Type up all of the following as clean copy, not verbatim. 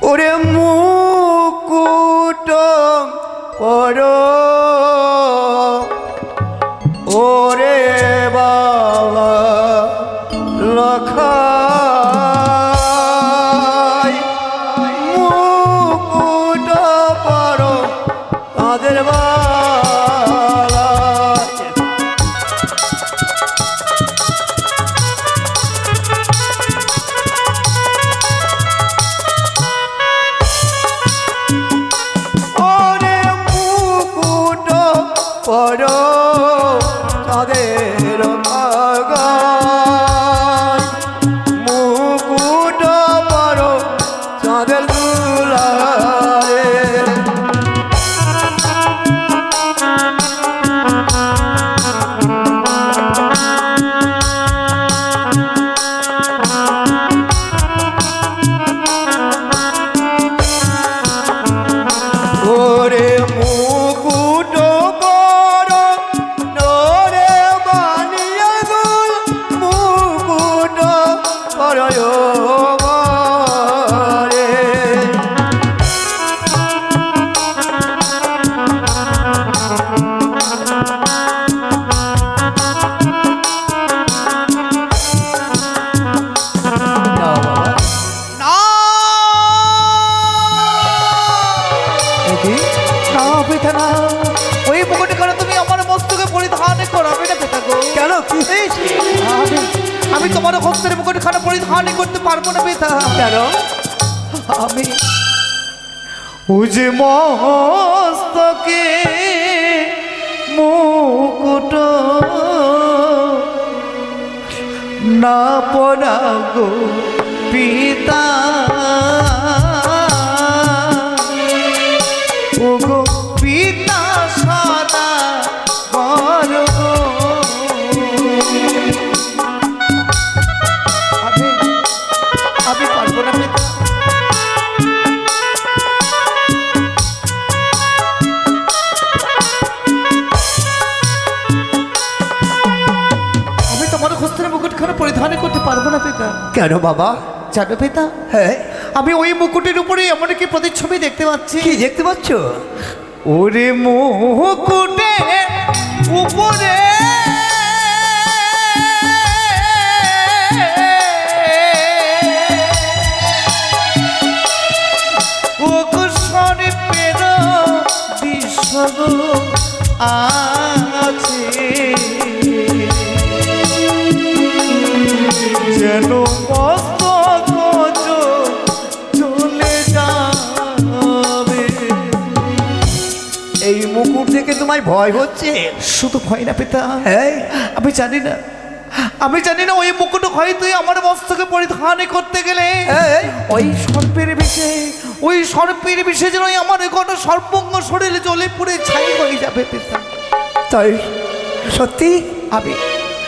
ওরে মুকুট পরো ওরে বাবা লখাই মুকুট পরো তাদের পরো তাদের বাগান মুকুট পরো তাদের দুলারে ওরে মুকুট ওই মুকুট করে তুমি আমার মস্তকে পরিধান করাবে না পিতা গো। কেন কি আমি তোমার হস্তের মুকুট খানা পরিধান করতে পারবো না পিতা। কেন আমি উজে মস্তকে মুকুট না পরাগো পিতা ওগো পিতা সদা গর্ব আমি পারবো না পিতা। আমি তোমার হস্তের মুকুটখানা পরিধান করতে পারবো না পিতা। কেন বাবা? জানো পিতা, হ্যাঁ আমি ওই মুকুটের উপরে এমন কি প্রতিচ্ছবি দেখতে পাচ্ছি। কি দেখতে পাচ্ছ? ওরে মুকুটে উপরে পের দৃশ্য আছে যেন মস্তক চলে যাবে। এই মুকুট দেখে তোমায় ভয় হচ্ছে? শুধু ভয় না পিতা, হ্যাঁ আমি জানি না ওই মুকুট হয়তো আমার মস্তকে পরিধান করতে গেলে ওই সর্পের বিষে যেন আমার কোনো সর্বঙ্গ শরীরে জ্বলে পুড়ে ছাই হয়ে যাবে পিতা। তাই সত্যি? আমি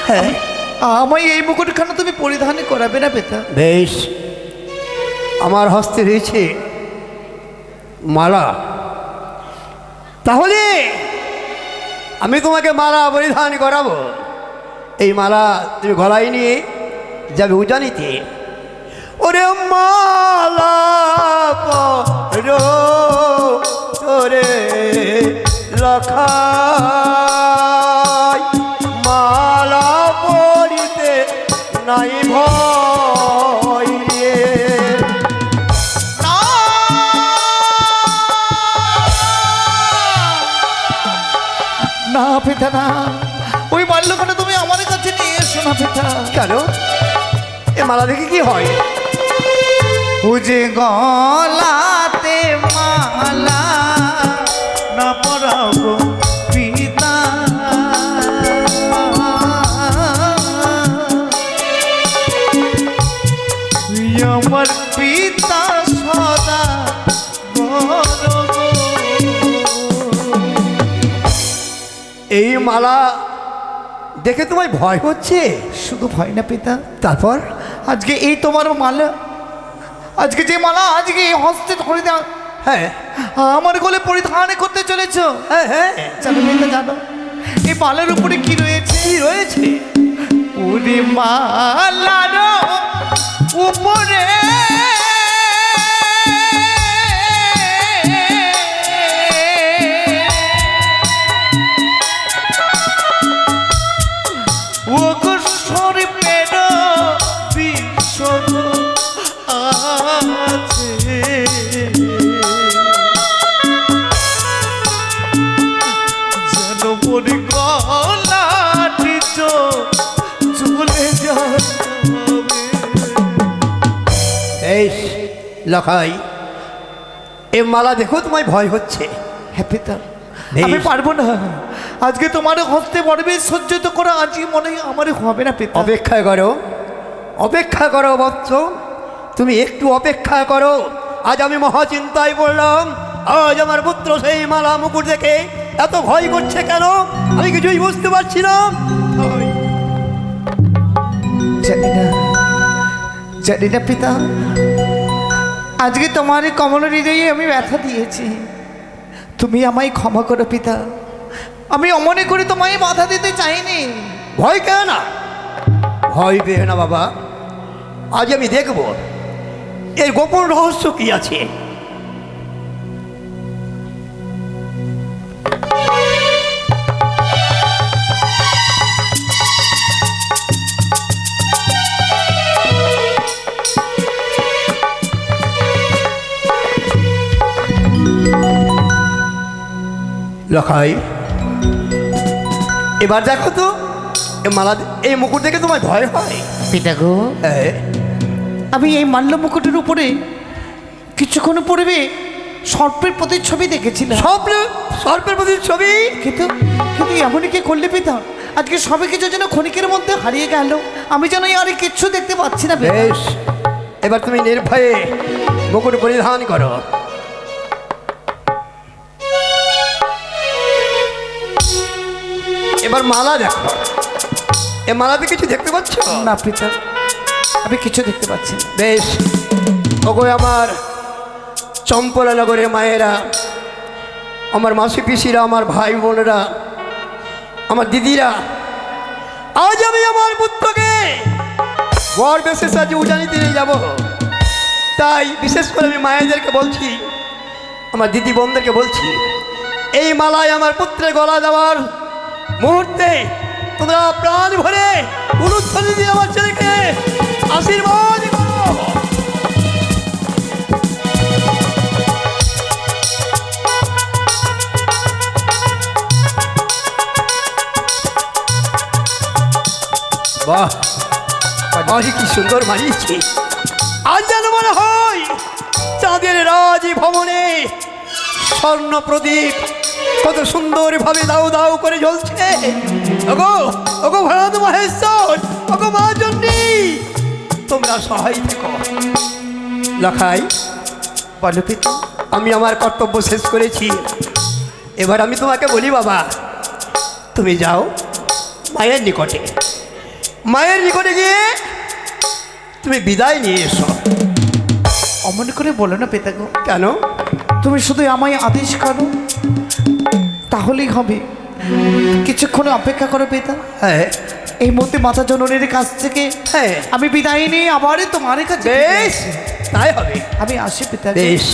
হ্যাঁ আমায় এই মুকুটখানা তুমি পরিধান করাবে না পিতা? বেশ, আমার হস্তে রয়েছে মালা, তাহলে আমি তোমাকে মালা পরিধান করাবো। এই মালা তুমি গলায় নিয়ে যাবে উজানিতে। ওরে মালা পরো তোরে লখাই মালা পরিতে নাই ভয় রে। না পিতা না, ওই বাল্যখানে তুমি আমার কাছে নিয়ে এসো না পিতা। কেন? এ মালা দেখে কি হয়? বুঝে গলাতে মালা না পরাবো পিতা, আমার পিতা সদা গর্ব। এই মালা দেখে তোমায় ভয় হচ্ছে? শুধু ভয় না পিতা, তারপর আজকে এই তোমার মালা, আজকে যে মালা আজকে এই হস্তে ধরে দেওয়া, হ্যাঁ আমার গলে পরিধান করতে চলেছ। হ্যাঁ হ্যাঁ জানো পিতা, জানো এই মালার উপরে কি রয়েছে? কি রয়েছে? ওরে মালার উপরে আছে যেন মোর গলাটি চলে যাবে। এই লখাই, এ মালা দেখো তোমায় ভয় হচ্ছে। হ্যাঁ পিতা, বেশ। আমি পারবো না। আজকে তোমার হস্তে পড়বে সহ্য তো করা আজকে মনে হয় আমার হবে না পিতা। অপেক্ষা করো, অপেক্ষা করো বৎস, তুমি একটু অপেক্ষা করো। আজ আমি মহাচিন্তায় পড়লাম। আজ আমার পুত্র সেই মালা মুকুট দেখে এত ভয় করছে কেন, আমি কিছুই বুঝতে পারছি না। জানি না পিতা, আজকে তোমার এই কমল হৃদয়ে আমি ব্যথা দিয়েছি, তুমি আমায় ক্ষমা করো পিতা। আমি অমনে করে তোমায় বাধা দিতে চাইনি। ভয় কেন না, ভয় পেয়ে না বাবা। আজ আমি দেখব এর গোপন রহস্য কি আছে। লখাই, এবার দেখো তো এ মালা, এই মুকুট দেখে তোমার ভয় হয়? পিতা গো, হ্যাঁ, আমি এই মাল্য মুকুটের উপরে কিছুক্ষণ পূর্বে সর্পের প্রতিচ্ছবি দেখেছিলাম। সর্পের প্রতি ছবি? কিন্তু কিন্তু এমনই কি করলে পিতা, আজকে সবে কিছু যেন ক্ষণিকের মধ্যে হারিয়ে গেল। আমি যেন আর কিচ্ছু দেখতে পাচ্ছি না পিতা। বেশ, এবার তুমি নির্ভয়ে মুকুট পরিধান করো। এবার মালা দেখো, এ মালাতে কিছু দেখতে পাচ্ছ? না পিতা, আমি কিছু দেখতে পাচ্ছি না। বেশ, ওগো আমার চম্পলা নগরের মায়েরা, আমার মাসি পিসিরা, আমার ভাই বোনেরা, আমার দিদিরা, আজ আমি আমার পুত্রকে বর বেশে সাজে উজানিতে নিয়ে যাব। তাই বিশেষ করে আমি মায়েদেরকে বলছি, আমার দিদি বোনদেরকে বলছি, এই মালায় আমার পুত্রের গলা দেওয়ার মুহূর্তে তোমরা প্রাণ ভরে উলুধ্বনি দিয়ে আমার ছেলেকে আশীর্বাদ করো। বাহ, আজ কি সুন্দর মানিয়েছে। আজ যেন মনে হয় চাঁদের রাজ ভবনে স্বর্ণ প্রদীপ কত সুন্দরভাবে দাউ দাউ করে জ্বলছে। ওগো, ওগো ভরত মহেশ্বর, ওগো মা চণ্ডী, তোমরা সহায় থেকো। লখাই, বলো পিতা। আমি আমার কর্তব্য শেষ করেছি। এবার আমি তোমাকে বলি বাবা, তুমি যাও মায়ের নিকটে, মায়ের নিকটে গিয়ে তুমি বিদায় নিয়ে এসো। অমন করে বলো না পিতা গো। কেন? তুমি শুধু আমায় আদেশ করো, তাহলেই হবে। কিছুক্ষণ অপেক্ষা করো পিতা। হ্যাঁ, এই মুহূর্তে মাতা জননীর কাছ থেকে হ্যাঁ, আমি বিদায় নিয়ে আবার তোমার কাছে বেশ, তাই হবে। আমি আসি পিতা। বেশ।